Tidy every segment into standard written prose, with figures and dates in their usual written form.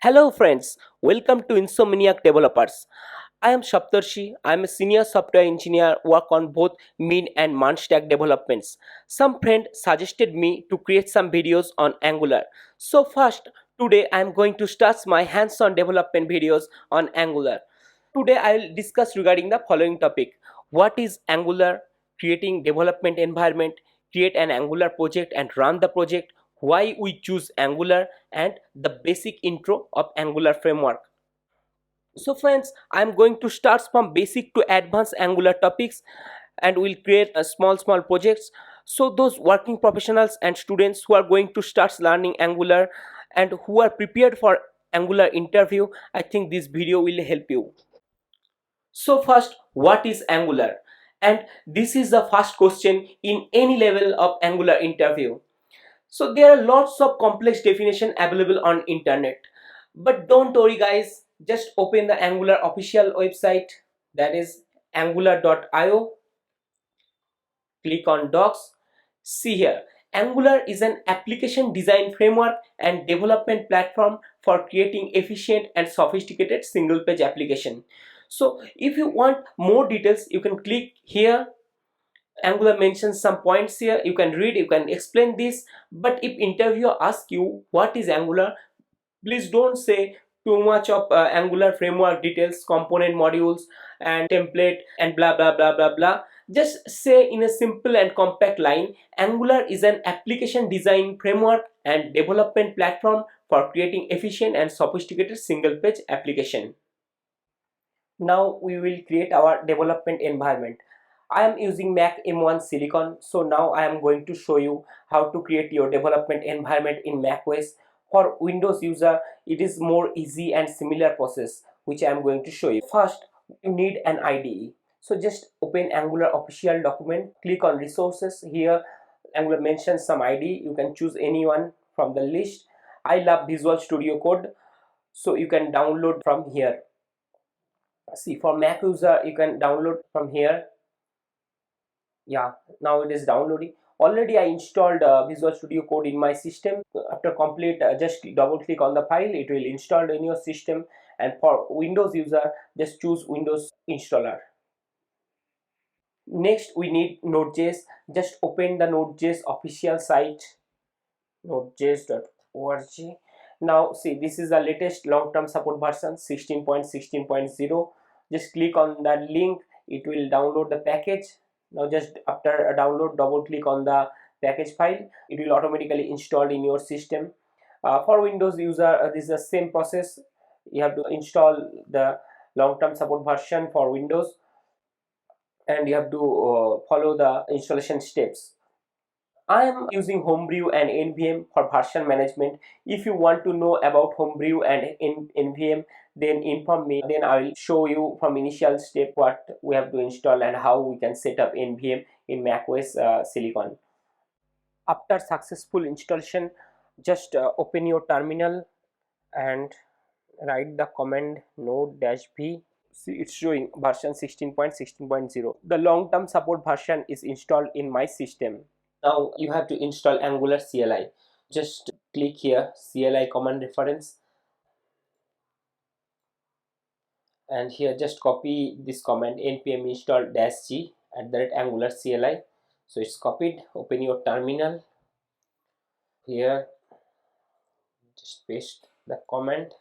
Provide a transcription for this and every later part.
Hello friends, welcome to Insomniac Developers. I am Shaptarshi. I am a senior software engineer work on both Min and Man stack developments. Some friend suggested me to create some videos on Angular. So first, today I am going to start my hands-on development videos on Angular. Today I will discuss regarding the following topic. What is Angular? Creating development environment, create an Angular project and run the project, why we choose Angular, and the basic intro of Angular framework. So friends, I'm going to start from basic to advanced Angular topics and we'll create a small projects. So those working professionals and students who are going to start learning Angular and who are prepared for Angular interview, I think this video will help you. So first, what is Angular? And this is the first question in any level of Angular interview. So there are lots of complex definition available on internet. But don't worry guys, just open the Angular official website, that is angular.io. Click on docs. See here, Angular is an application design framework and development platform for creating efficient and sophisticated single page application. So if you want more details, you can click here. Angular mentions some points here, you can read, you can explain this. But if interviewer asks you what is Angular, please don't say too much of Angular framework details, component modules and template and blah blah blah blah blah. Just say in a simple and compact line, Angular is an application design framework and development platform for creating efficient and sophisticated single page application. Now we will create our development environment. I am using Mac M1 Silicon, so now I am going to show you how to create your development environment in macOS. For Windows user, it is more easy and similar process which I am going to show you. First, you need an IDE. So just open Angular official document, click on resources. Here Angular mentions some IDE, you can choose anyone from the list. I love Visual Studio Code, so you can download from here. See, for Mac user you can download from here. Yeah, now it is downloading. Already I installed Visual Studio Code in my system. After complete, just double click on the file, it will install in your system. And for Windows user, just choose Windows installer. Next we need Node.js. Just open the Node.js official site, nodejs.org. Now see, this is the latest long-term support version 16.16.0. Just click on that link, it will download the package. Now just after a download, double click on the package file, it will automatically install in your system. For Windows user, this is the same process. You have to install the long-term support version for Windows and you have to follow the installation steps. I am using Homebrew and NVM for version management. If you want to know about Homebrew and NVM, then inform me. Then I will show you from initial step what we have to install and how we can set up NVM in macOS Silicon. After successful installation, just open your terminal and write the command node-v. See, it's showing version 16.16.0. The long-term support version is installed in my system. Now you have to install Angular CLI. Just click here, CLI command reference, and here just copy this command npm install -g @angular CLI. So it's copied. Open your terminal. Here just paste the command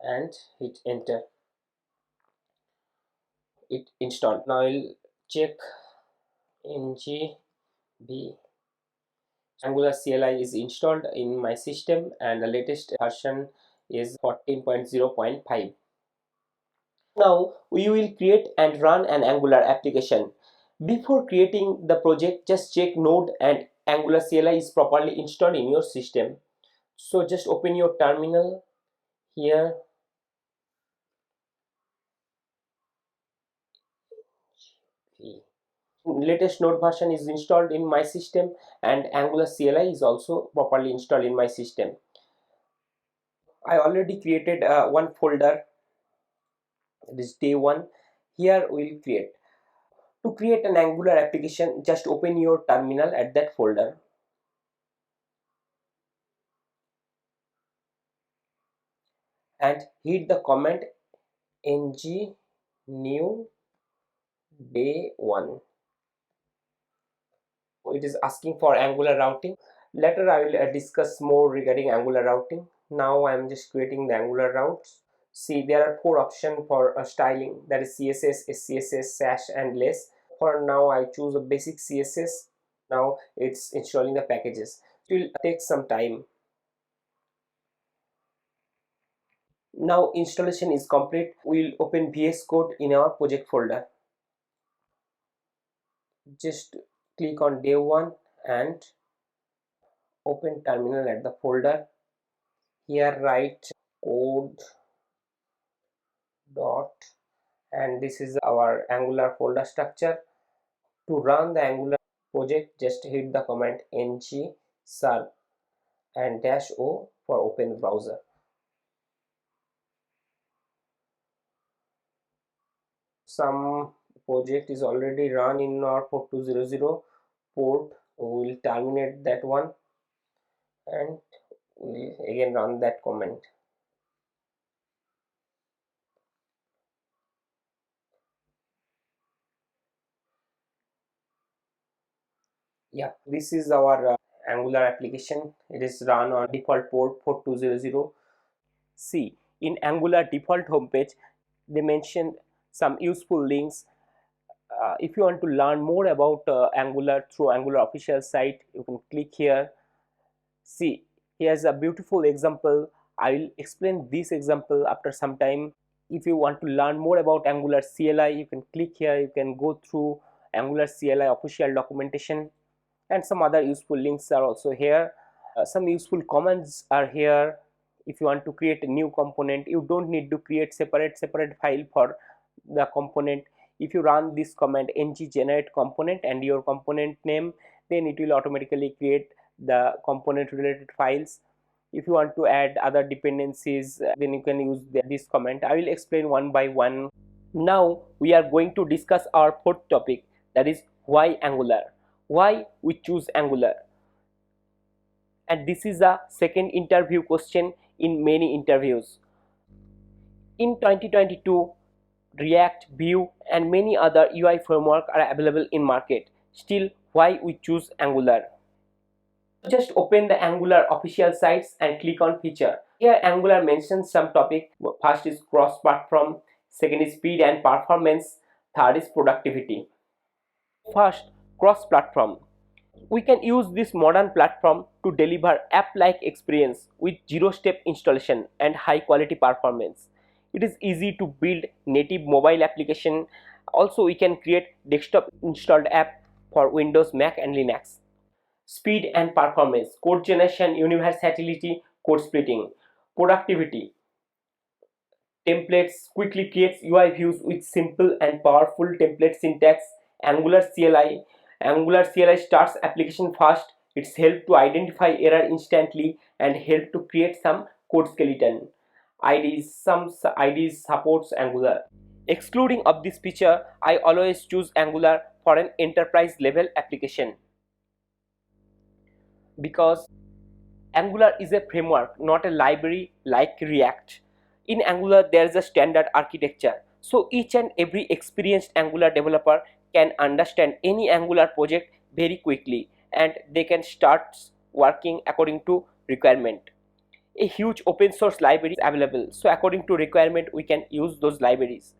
and hit enter. It installed. Now I'll check ng b. Angular CLI is installed in my system and the latest version is 14.0.5. Now we will create and run an Angular application. Before creating the project, just check Node and Angular CLI is properly installed in your system. So just open your terminal here. Latest Node version is installed in my system and Angular CLI is also properly installed in my system. I already created one folder, this day one. Here we'll create. To create an Angular application, just open your terminal at that folder. and hit the comment ng new day 1. It is asking for Angular routing. Later I will discuss more regarding Angular routing. Now I am just creating the Angular routes. See, there are 4 options for styling, that is CSS, SCSS, Sash and less. For now I choose a basic CSS. Now it's installing the packages. It will take some time. Now installation is complete. We'll open VS Code in our project folder. Just click on day 1 and open terminal at the folder. Here write code dot, and this is our Angular folder structure. To run the Angular project, just hit the command ng serve and -o for open browser. Some project is already run in our 4200 port. We will terminate that one and we'll again run that command. Yeah, this is our Angular application. It is run on default port 4200. See, in Angular default homepage, they mentioned some useful links. If you want to learn more about Angular through Angular official site, you can click here. See, here's a beautiful example. I will explain this example after some time. If you want to learn more about Angular CLI, you can click here. You can go through Angular CLI official documentation, and some other useful links are also here. Some useful commands are here. If you want to create a new component, you don't need to create separate file for the component. If you run this command ng generate component and your component name, then it will automatically create the component related files. If you want to add other dependencies, then you can use this command. I will explain one by one. Now we are going to discuss our fourth topic, that is why Angular, why we choose Angular. And this is a second interview question in many interviews. In 2022, React, Vue and many other UI frameworks are available in market. Still, why we choose Angular? Just open the Angular official sites and click on feature. Here Angular mentions some topic. First is cross-platform, second is speed and performance, third is productivity. First, cross-platform. We can use this modern platform to deliver app-like experience with zero-step installation and high-quality performance. It is easy to build native mobile application. Also, we can create desktop installed app for Windows, Mac and Linux. Speed and performance, code generation, universality, code splitting. Productivity, templates, quickly creates UI views with simple and powerful template syntax. Angular CLI, Angular CLI starts application fast. It's help to identify error instantly and help to create some code skeleton. IDs, some IDs supports Angular. Excluding of this feature, I always choose Angular for an enterprise level application, because Angular is a framework, not a library like React. In Angular, there is a standard architecture, so each and every experienced Angular developer can understand any Angular project very quickly and they can start working according to requirement. A huge open source library is available, so according to requirement we can use those libraries.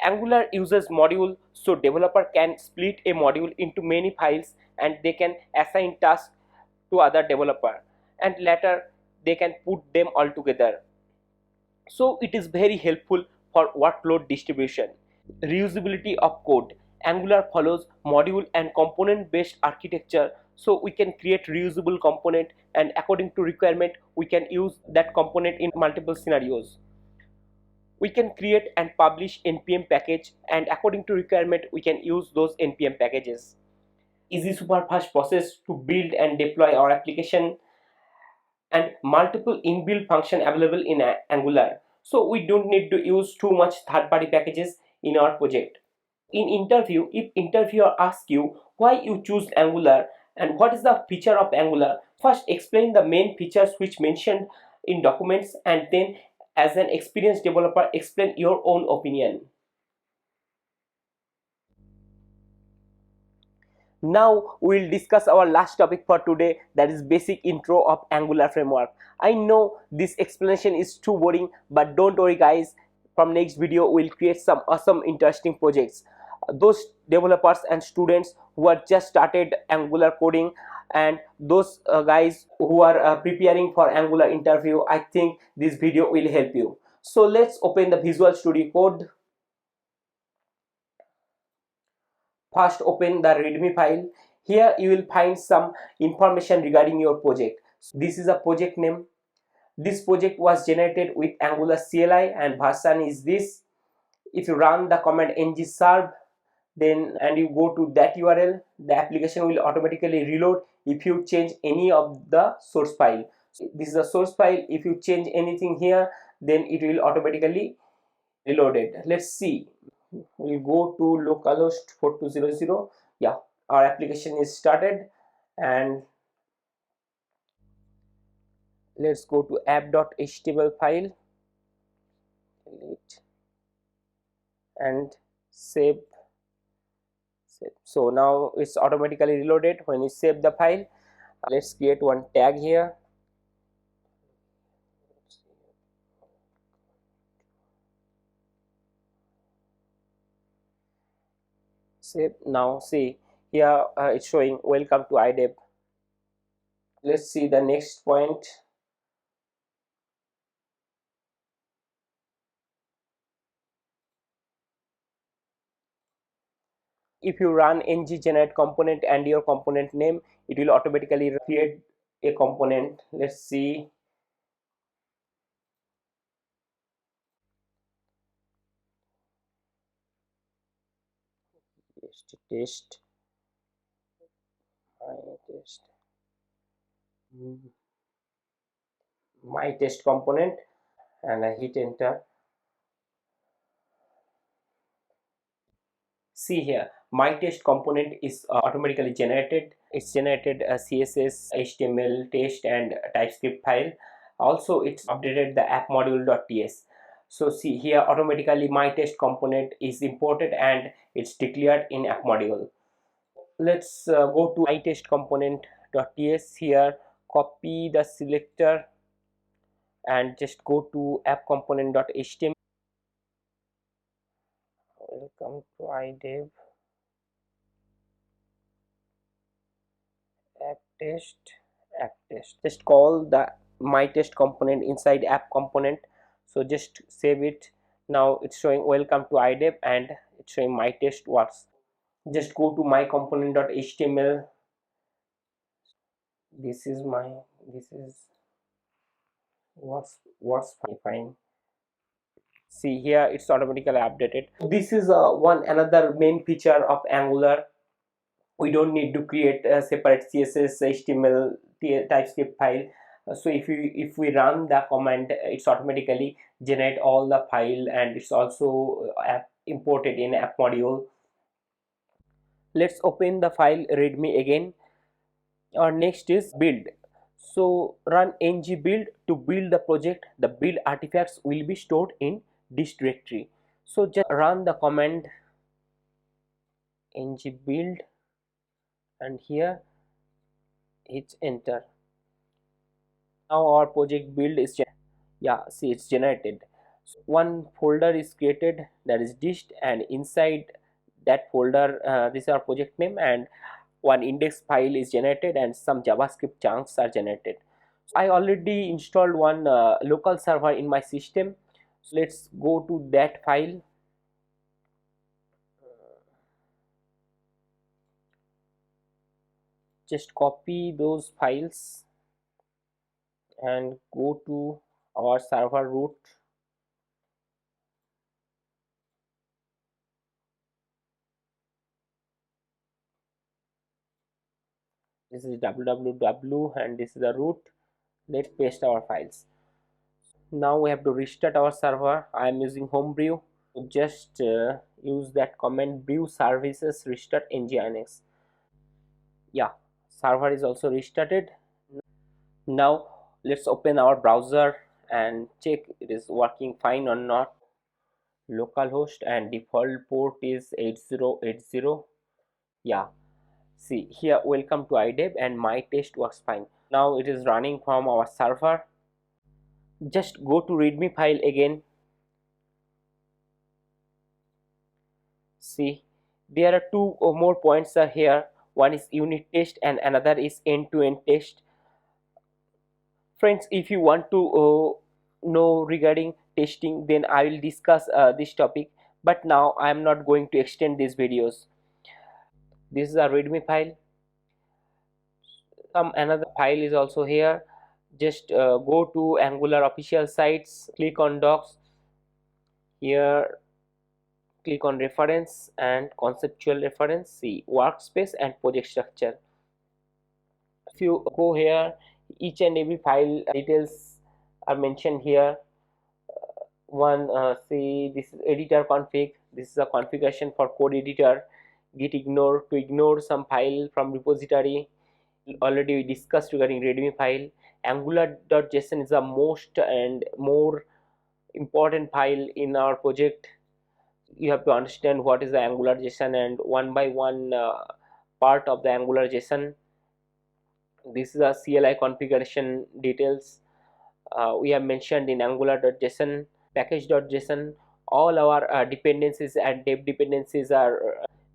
Angular uses module, so developer can split a module into many files and they can assign tasks to other developer and later they can put them all together. So it is very helpful for workload distribution. Reusability of code. Angular follows module and component based architecture, so we can create reusable component and according to requirement we can use that component in multiple scenarios. We can create and publish npm package and according to requirement we can use those npm packages. Easy super fast process to build and deploy our application, and multiple inbuilt function available in Angular, so we don't need to use too much third-party packages in our project. In interview, if interviewer asks you why you choose Angular and what is the feature of Angular, first explain the main features which mentioned in documents and then As an experienced developer, explain your own opinion. Now we'll discuss our last topic for today, that is basic intro of Angular framework. I know this explanation is too boring, but don't worry guys, from next video we'll create some awesome interesting projects. Those developers and students who are just started Angular coding, and those guys who are preparing for Angular interview, I think this video will help you. So let's open the Visual Studio Code. First open the readme file. Here you will find some information regarding your project. This is a project name. This project was generated with Angular CLI and version is this. If you run the command ng-serve, then and you go to that URL, the application will automatically reload if you change any of the source file. So this is the source file. If you change anything here, then it will automatically reloaded. Let's see. We'll go to localhost 4200. Yeah, our application is started, and let's go to app.html file, delete, and save. So now it's automatically reloaded when you save the file. Let's create one tag here. Save. Now see here, it's showing welcome to iDev. Let's see the next point. If you run ng generate component and your component name, it will automatically create a component. Let's see. Test my test component, and I hit enter. See here, my test component is automatically generated. It's generated a CSS, HTML, test, and TypeScript file. Also, it's updated the app module.ts. So see here, automatically my test component is imported and it's declared in app module. Let's go to my test component.ts. Here, copy the selector and just go to app component.html. Welcome to iDev app test. Just call the my test component inside app component. So just save it. Now it's showing welcome to iDev and it's showing my test works. Just go to my component.html. This is works fine. See here, it's automatically updated. This is one another main feature of Angular. We don't need to create a separate CSS, HTML, TypeScript file. So if we run the command, it's automatically generate all the file, and it's also imported in app module. Let's open the file readme again. Our next is build. So run ng build to build the project. The build artifacts will be stored in this directory. So just run the command ng build, and here hit enter. Now our project build is see it's generated. So one folder is created, that is dist, and inside that folder this is our project name, and one index file is generated and some JavaScript chunks are generated. So I already installed one local server in my system. So let's go to that file. Just copy those files and go to our server root. This is www and this is the root. Let's paste our files. Now we have to restart our server. I am using Homebrew. Just use that command brew services restart nginx. Yeah, server is also restarted. Now let's open our browser and check it is working fine or not. Localhost and default port is 8080. Yeah, see here, welcome to iDev, and my test works fine. Now it is running from our server. Just go to readme file again. See, there are two or more points are here. One is unit test and another is end-to-end test. Friends, if you want to know regarding testing, then I will discuss this topic, but now I am not going to extend these videos. This is a readme file. Some another file is also here. Just go to Angular official sites, click on docs. Here click on reference and conceptual reference. See workspace and project structure. If you go here, each and every file details are mentioned here. One see, this is editor config. This is a configuration for code editor. Git ignore to ignore some file from repository. Already we discussed regarding readme file. Angular.json is the most and more important file in our project. You have to understand what is the Angular.json, and one by one part of the Angular.json. This is a CLI configuration details. We have mentioned in Angular.json, package.json. All our dependencies and dev dependencies are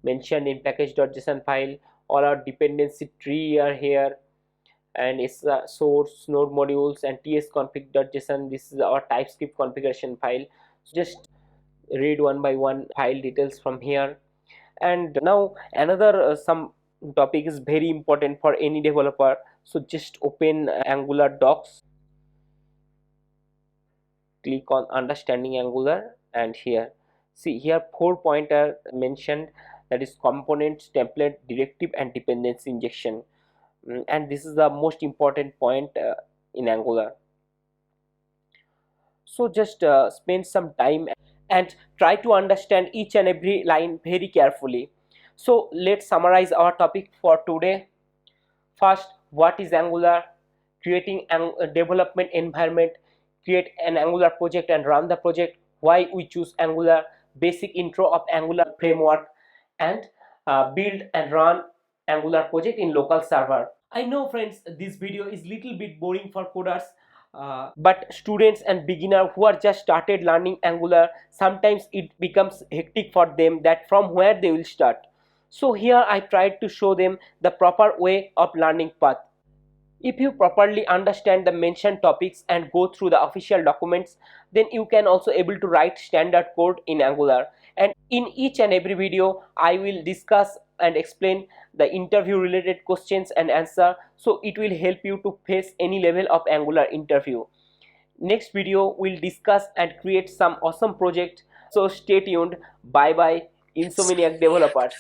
mentioned in package.json file. All our dependency tree are here, and it's source, node modules, and tsconfig.json. This is our TypeScript configuration file. So just read one by one file details from here. And now another some topic is very important for any developer. So just open Angular docs, click on understanding Angular, and here see here 4 points are mentioned, that is components, template, directive, and dependency injection. And this is the most important point in Angular. So just spend some time and try to understand each and every line very carefully. So let's summarize our topic for today. First, what is Angular? Creating a development environment, create an Angular project and run the project. Why we choose Angular? Basic intro of Angular framework, and build and run Angular project in local server. I know, friends, this video is little bit boring for coders, but students and beginner who are just started learning Angular, sometimes it becomes hectic for them that from where they will start. So here I tried to show them the proper way of learning path. If you properly understand the mentioned topics and go through the official documents, then you can also able to write standard code in Angular. And in each and every video, I will discuss and explain the interview related questions and answer, so it will help you to face any level of Angular interview. Next video will discuss and create some awesome project. So stay tuned. Bye bye, Insomniac developers.